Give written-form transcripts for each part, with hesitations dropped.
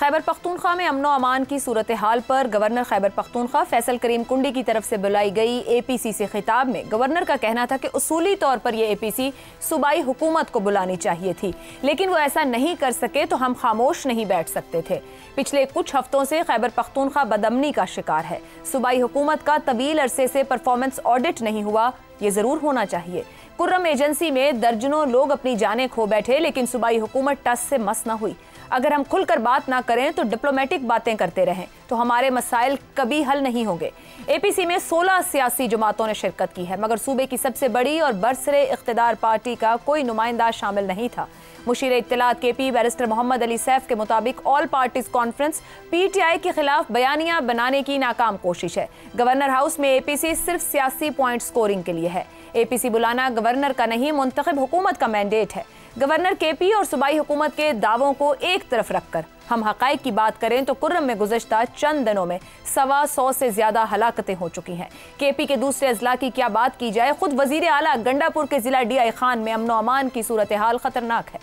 खैबर पख्तूनख्वा में अमनो अमान की सूरत हाल पर गवर्नर खैबर पख्तूनख्वा फैसल करीम कुंडी की तरफ से बुलाई गई APC से खिताब में गवर्नर का कहना था कि उसूली तौर पर यह APC सूबाई हुकूमत को बुलानी चाहिए थी, लेकिन वो ऐसा नहीं कर सके तो हम खामोश नहीं बैठ सकते थे। पिछले कुछ हफ्तों से खैबर पख्तूनख्वा बदअमनी का शिकार है। सूबाई हुकूमत का तवील अरसे से परफॉर्मेंस ऑडिट नहीं हुआ, ये जरूर होना चाहिए। कुर्रम एजेंसी में दर्जनों लोग अपनी जानें खो बैठे, लेकिन सूबाई हुकूमत टस से मस न हुई। अगर हम खुलकर बात ना करें तो डिप्लोमेटिक बातें करते रहें तो हमारे मसाइल कभी हल नहीं होंगे। APC में 16 सियासी जमातों ने शिरकत की है, मगर सूबे की सबसे बड़ी और बरसरे इख्तिदार पार्टी का कोई नुमाइंदा शामिल नहीं था। मुशीर इत्तलात KP बैरिस्टर मोहम्मद अली सैफ के मुताबिक ऑल पार्टीज कॉन्फ्रेंस PTI के खिलाफ बयानिया बनाने की नाकाम कोशिश है। गवर्नर हाउस में APC सिर्फ सियासी पॉइंट स्कोरिंग के लिए है। APC बुलाना गवर्नर का नहीं, मुंतखब हुकूमत का मैंडेट है। गवर्नर KP और सूबाई हुकूमत के दावों को एक तरफ रखकर हम हकाइक की बात करें तो कुर्रम में गुज़श्ता चंद दिनों में 125 से ज्यादा हलाकतें हो चुकी हैं। KP के दूसरे अजला की क्या बात की जाए, खुद वजीर आला गंडापुर के जिला DI खान में अमनो अमान की सूरत हाल खतरनाक है।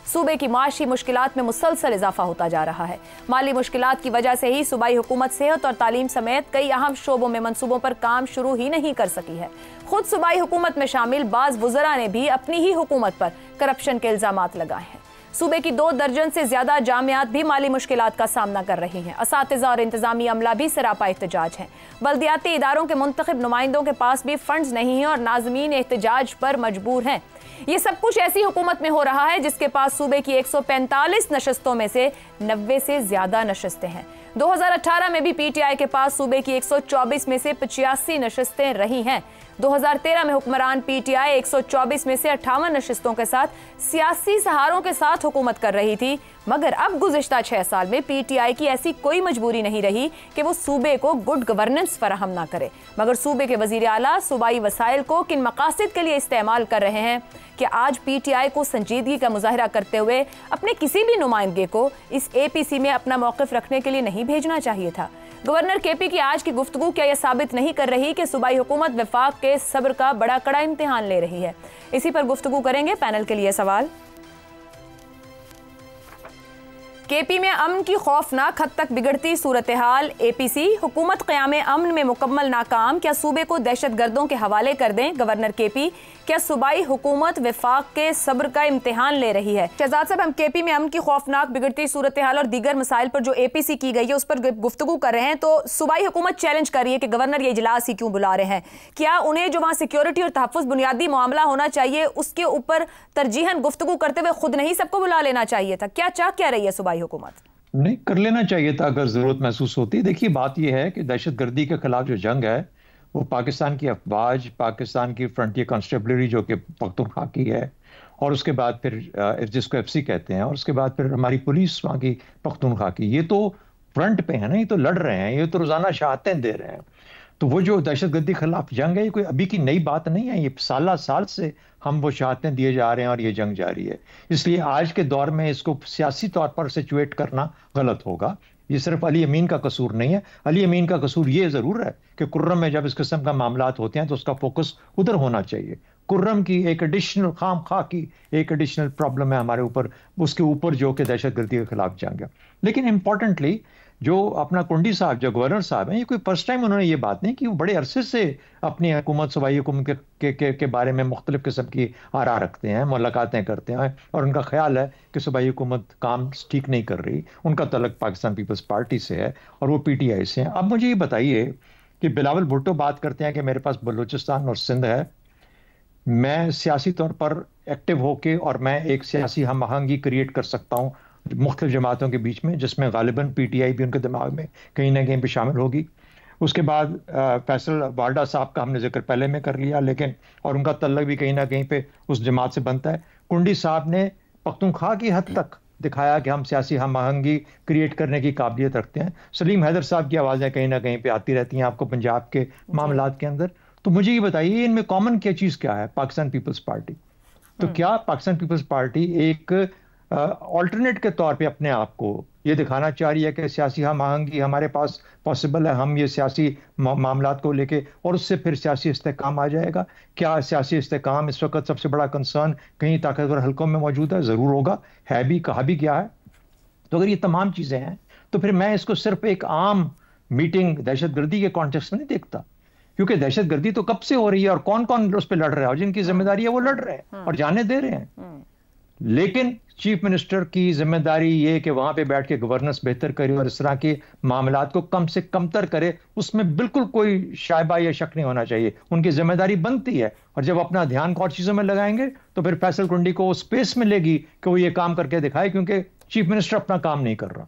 सूबे की माशी मुश्किलात में मुसलसल इजाफा होता जा रहा है। माली मुश्किलात की वजह से ही सूबाई हुकूमत सेहत और तालीम समेत कई अहम शोबों में मंसूबों पर काम शुरू ही नहीं कर सकी है। खुद सूबाई हुकूमत में शामिल बाज वुज़रा ने भी अपनी ही हुकूमत पर करप्शन के इल्जामात लगाए हैं। सूबे की 2 दर्जन से ज्यादा जामियात भी माली मुश्किलात का सामना कर रही हैं। असातिज़ा और इंतजामी अमला भी सरापा एहतजाज हैं। बल्दियाती इदारों के मुंतखब नुमाइंदों के पास भी फंड्स नहीं हैं और नाज़मीन एहतजाज पर मजबूर हैं। ये सब कुछ ऐसी हुकूमत में हो रहा है जिसके पास सूबे की 145 नशस्तों में से 90 से ज्यादा नशस्तें हैं। 2018 में भी PTI के पास सूबे की 124 में से 85 नशस्तें रही हैं। 2013 में हुक्मरान PTI 124 में से 58 नशस्तों के साथ सियासी सहारों के साथ हुकूमत कर रही थी, मगर अब गुज़िश्ता 6 साल में PTI की ऐसी कोई मजबूरी नहीं रही कि वो सूबे को गुड गवर्नेंस फराहम ना करे। मगर सूबे के वजीर आला सूबाई वसाइल को किन मकासद के लिए इस्तेमाल कर रहे हैं कि आज PTI को संजीदगी का मुजाहरा करते हुए अपने किसी भी नुमाइंदे को इस APC में अपना मौक़िफ़ रखने के लिए नहीं भेजना चाहिए था। गवर्नर KP की आज की गुफ्तगू क्या यह साबित नहीं कर रही कि सूबाई हुकूमत वफाक के सब्र का बड़ा कड़ा इम्तिहान ले रही है? इसी पर गुफ्तगू करेंगे। पैनल के लिए सवाल। KP में अमन की खौफनाक हद तक बिगड़ती सूरत हाल, APC हुकूमत क़याम अमन में मुकम्मल नाकाम, क्या सूबे को दहशत गर्दों के हवाले कर दें गवर्नर KP? क्या सूबाई हुकूमत वफाक के सब्र का इम्तिहान ले रही है? शहजाद साहब, हम KP में अमन की खौफनाक बिगड़ती सूरत हाल और दीगर मसाइल पर जो APC की गई है उस पर गुफ्तगू कर रहे हैं, तो सूबाई हुकूमत चैलेंज कर रही है कि गवर्नर ये इजलास ही क्यों बुला रहे हैं? क्या उन्हें जो वहाँ सिक्योरिटी और तहफ़्फ़ुज़ बुनियादी मामला होना चाहिए उसके ऊपर तरजीहन गुफ्तगू करते हुए खुद नहीं सबको बुला लेना चाहिए था? क्या चाह क्या रही है सूबाई हुकूमत? नहीं, कर लेना चाहिए था अगर जरूरत महसूस होती। देखिए, बात यह है कि दहशतगर्दी के खिलाफ जो जंग है वो पाकिस्तान की अफवाज, पाकिस्तान की फ्रंटियर कॉन्स्टेबलरी जो कि पख्तूनख्वा की है, और उसके बाद फिर जिसको FC कहते हैं, और उसके बाद फिर हमारी पुलिस वहाँ की पख्तूनख्वा की, ये तो फ्रंट पे है ना, ये तो लड़ रहे हैं, ये तो रोजाना शहादतें दे रहे हैं। तो वो जो दहशतगर्दी के खिलाफ जंग है ये कोई अभी की नई बात नहीं है, ये साल से हम वो शहादतें दिए जा रहे हैं और ये जंग जारी है। इसलिए आज के दौर में इसको सियासी तौर पर सिचुएट करना गलत होगा। ये सिर्फ अली अमीन का कसूर नहीं है। अली अमीन का कसूर ये जरूर है कि कुर्रम में जब इस किस्म का मामलात होते हैं तो उसका फोकस उधर होना चाहिए। कुर्रम की एक एडिशनल खाम की एक एडिशनल प्रॉब्लम है हमारे ऊपर, उसके ऊपर जो कि दहशतगर्दी के खिलाफ जंग है। लेकिन इंपॉर्टेंटली जो अपना कुंडी साहब, जो गवर्नर साहब हैं, ये कोई फर्स्ट टाइम उन्होंने ये बात नहीं की। वो बड़े अरसे से अपनी हुकूमत, सूबाई हुकूमत के बारे में मुख्तलिफ किस्म की आरा रखते हैं, मुलाकातें करते हैं, और उनका ख्याल है कि सूबाई हुकूमत काम ठीक नहीं कर रही। उनका तल्लुक पाकिस्तान पीपल्स पार्टी से है और वो PTI से हैं। अब मुझे ये बताइए कि बिलावल भुट्टो बात करते हैं कि मेरे पास बलूचिस्तान और सिंध है, मैं सियासी तौर पर एक्टिव होके और मैं एक सियासी हम आहंगी क्रिएट कर सकता हूँ मुख्तलिफ जमातों के बीच में, जिसमें गालिबन PTI भी उनके दिमाग में कहीं ना कहीं पे शामिल होगी। उसके बाद फैसल वारडा साहब का हमने जिक्र पहले में कर लिया, लेकिन और उनका तल्लुक भी कहीं ना कहीं पे उस जमात से बनता है। कुंडी साहब ने पख्तूनख्वा की हद तक दिखाया कि हम सियासी हम आहंगी क्रिएट करने की काबिलियत रखते हैं। सलीम हैदर साहब की आवाज़ें कहीं ना कहीं पे आती रहती हैं आपको पंजाब के मामलात के अंदर। तो मुझे ये बताइए, इनमें कॉमन क्या चीज़ क्या है? Pakistan Peoples Party. तो क्या पाकिस्तान पीपल्स पार्टी एक ऑल्टरनेट के तौर पे अपने आप को ये दिखाना चाह रही है कि सियासी हम आहंगी हमारे पास पॉसिबल है, हम ये सियासी मामलात को लेके, और उससे फिर सियासी इस्तेहकाम आ जाएगा? क्या सियासी इस्तेहकाम इस वक्त सबसे बड़ा कंसर्न कहीं ताकतवर हल्कों में मौजूद है? ज़रूर होगा, है भी, कहा भी क्या है। तो अगर ये तमाम चीज़ें हैं तो फिर मैं इसको सिर्फ एक आम मीटिंग दहशतगर्दी के कॉन्टेक्स्ट में नहीं देखता, क्योंकि दहशतगर्दी तो कब से हो रही है और कौन कौन उस पर लड़ रहा है और जिनकी जिम्मेदारी है वो लड़ रहे हैं और जाने दे रहे हैं। लेकिन चीफ मिनिस्टर की जिम्मेदारी ये कि वहां पे बैठ के गवर्नेंस बेहतर करे और इस तरह के मामलात को कम से कमतर करे, उसमें बिल्कुल कोई शायबा या शक नहीं होना चाहिए। उनकी जिम्मेदारी बनती है और जब अपना ध्यान और चीजों में लगाएंगे तो फिर फैसल कुंडी को स्पेस मिलेगी कि वो ये काम करके दिखाए, क्योंकि चीफ मिनिस्टर अपना काम नहीं कर रहा।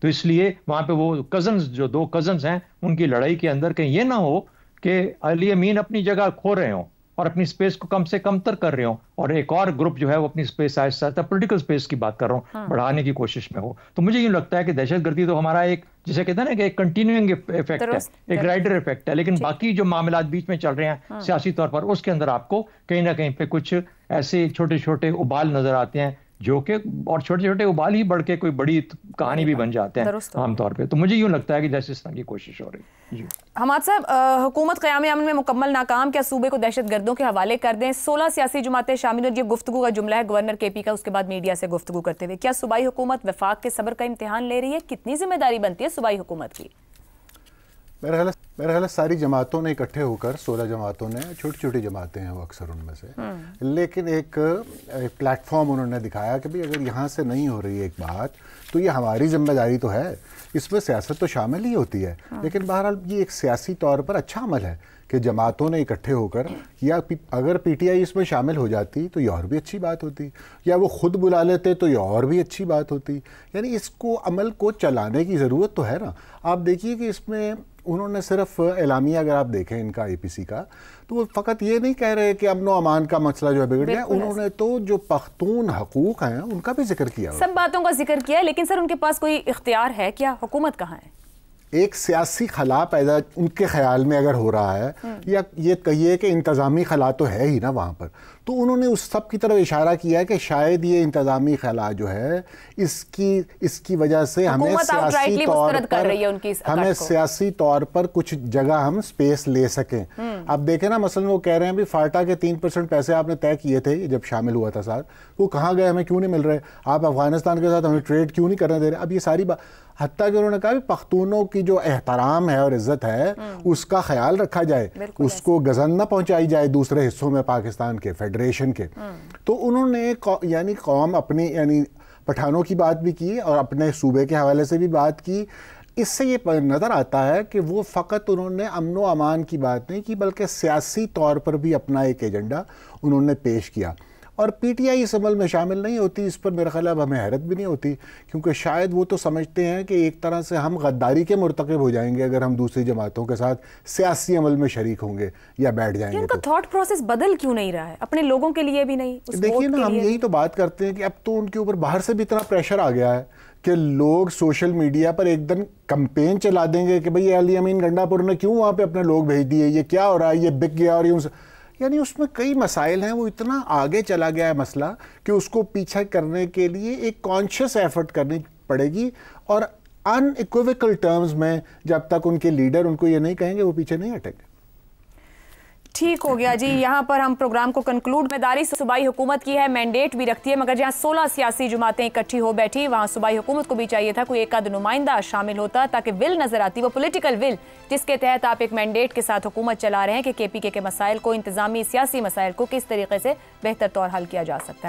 तो इसलिए वहां पे वो कजन्स, जो दो कजन्स हैं, उनकी लड़ाई के अंदर कहीं ये ना हो कि अली अमीन अपनी जगह खो रहे हो और अपनी स्पेस को कम से कमतर कर रहे हो और एक और ग्रुप जो है वो अपनी space Aahista Aahista political space की बात कर रहा हूँ बढ़ाने की कोशिश में हो। तो मुझे यूं लगता है कि दहशतगर्दी तो हमारा एक, जिसे कहते हैं ना कि एक कंटिन्यूइंग इफेक्ट है, एक राइडर इफेक्ट है, लेकिन बाकी जो मामलात बीच में चल रहे हैं सियासी तौर पर, उसके अंदर आपको कहीं ना कहीं पे कुछ ऐसे छोटे छोटे उबाल नजर आते हैं जो कि, और छोटे छोटे उबाल ही बढ़ के कोई बड़ी कहानी भी बन जाते हैं आमतौर पे। तो मुझे यूं लगता है कि जैसे इस तरह की कोशिश हो रही है। हमाद साहब, हुकूमत क़याम अमन में मुकम्मल नाकाम, क्या सूबे को दहशतगर्दों के हवाले कर दें? 16 सियासी जमातें शामिल, और ये गुफ्तगू का जुमला है गवर्नर केपी का उसके बाद मीडिया से गुफ्तगू करते हुए। क्या सूबाई हुकूमत वफाक के सब्र का इम्तिहान ले रही है? कितनी जिम्मेदारी बनती है सूबाई हुकूमत की? मेरा ख्याल सारी जमातों ने इकट्ठे होकर, 16 जमातों ने, छोटी छोटी जमातें हैं वो अक्सर उनमें से, लेकिन एक प्लेटफॉर्म उन्होंने दिखाया कि भाई अगर यहाँ से नहीं हो रही एक बात तो ये हमारी जिम्मेदारी तो है, इसमें सियासत तो शामिल ही होती है। लेकिन बहरहाल ये एक सियासी तौर पर अच्छा अमल है कि जमातों ने इकट्ठे होकर, या अगर पीटीआई इसमें शामिल हो जाती तो ये और भी अच्छी बात होती, या वो खुद बुला लेते तो ये और भी अच्छी बात होती। यानी इसको, अमल को चलाने की ज़रूरत तो है ना। आप देखिए कि इसमें उन्होंने सिर्फ एलामिया, अगर आप देखें इनका एपीसी का, तो वो फ़कत ये नहीं कह रहे कि अमन व अमान का मसला जो है बिगड़ गया, उन्होंने तो जो पख्तून हकूक़ हैं उनका भी जिक्र किया, सब बातों का जिक्र किया। लेकिन सर उनके पास कोई इख्तियार है क्या? हुकूमत कहाँ है? एक सियासी खला पैदा उनके ख्याल में अगर हो रहा है, या ये कहिए कि इंतज़ामी खला तो है ही ना वहाँ पर, तो उन्होंने उस सब की तरफ इशारा किया है कि शायद ये इंतज़ामी खला जो है इसकी वजह से हमें सियासी तौर पर कुछ जगह हम स्पेस ले सकें। अब देखें ना, मसलन वो कह रहे हैं भी फाटा के 3% पैसे आपने तय किए थे जब शामिल हुआ था साथ, वो कहाँ गए, हमें क्यों नहीं मिल रहे, आप अफगानिस्तान के साथ हमें ट्रेड क्यों नहीं करने दे रहे। अब ये सारी बात, हत्ता कि उन्होंने कहा भी पख्तूनों की जो एहतराम है और इज्जत है उसका ख्याल रखा जाए, उसको गजन न पहुंचाई जाए दूसरे हिस्सों में पाकिस्तान के फेडरेशन के। तो उन्होंने यानी कौम अपनी, यानी पठानों की बात भी की और अपने सूबे के हवाले से भी बात की। इससे ये नज़र आता है कि वो फ़कत उन्होंने अमन व अमान की बात नहीं की, बल्कि सियासी तौर पर भी अपना एक एजेंडा उन्होंने पेश किया। और पीटीआई इस अमल में शामिल नहीं होती, इस पर मेरा ख्याल अब हमें हैरत भी नहीं होती, क्योंकि शायद वो तो समझते हैं कि एक तरह से हम गद्दारी के मुर्तकिब हो जाएंगे अगर हम दूसरी जमातों के साथ सियासी अमल में शरीक होंगे या बैठ जाएंगे। उनका थॉट प्रोसेस बदल क्यों नहीं रहा है, अपने लोगों के लिए भी नहीं? देखिए ना, हम यही तो बात करते हैं कि अब तो उनके ऊपर बाहर से भी इतना प्रेशर आ गया है कि लोग सोशल मीडिया पर एकदम कैंपेन चला देंगे कि भाई अली अमीन गंडापुर ने क्यों वहाँ पे अपने लोग भेज दिए, ये क्या हो रहा है, ये बिक गया। और यूँ, यानी उसमें कई मसाइल हैं, वो इतना आगे चला गया है मसला कि उसको पीछा करने के लिए एक कॉन्शियस एफर्ट करनी पड़ेगी, और अनइक्विवोकल टर्म्स में जब तक उनके लीडर उनको ये नहीं कहेंगे वो पीछे नहीं हटेंगे। ठीक हो गया जी, यहाँ पर हम प्रोग्राम को कंक्लूड। जिम्मेदारी सूबाई हुकूमत की है, मैंडेट भी रखती है, मगर जहाँ 16 सियासी जमातें इकट्ठी हो बैठी, वहाँ सूबाई हुकूमत को भी चाहिए था कोई एक आध नुमाइंदा शामिल होता, ताकि विल नजर आती, वो पॉलिटिकल विल जिसके तहत आप एक मैंडेट के साथ हुकूमत चला रहे हैं कि केपीके के मसाइल को, इंतजामी सियासी मसाइल को किस तरीके से बेहतर तौर हल किया जा सकता है।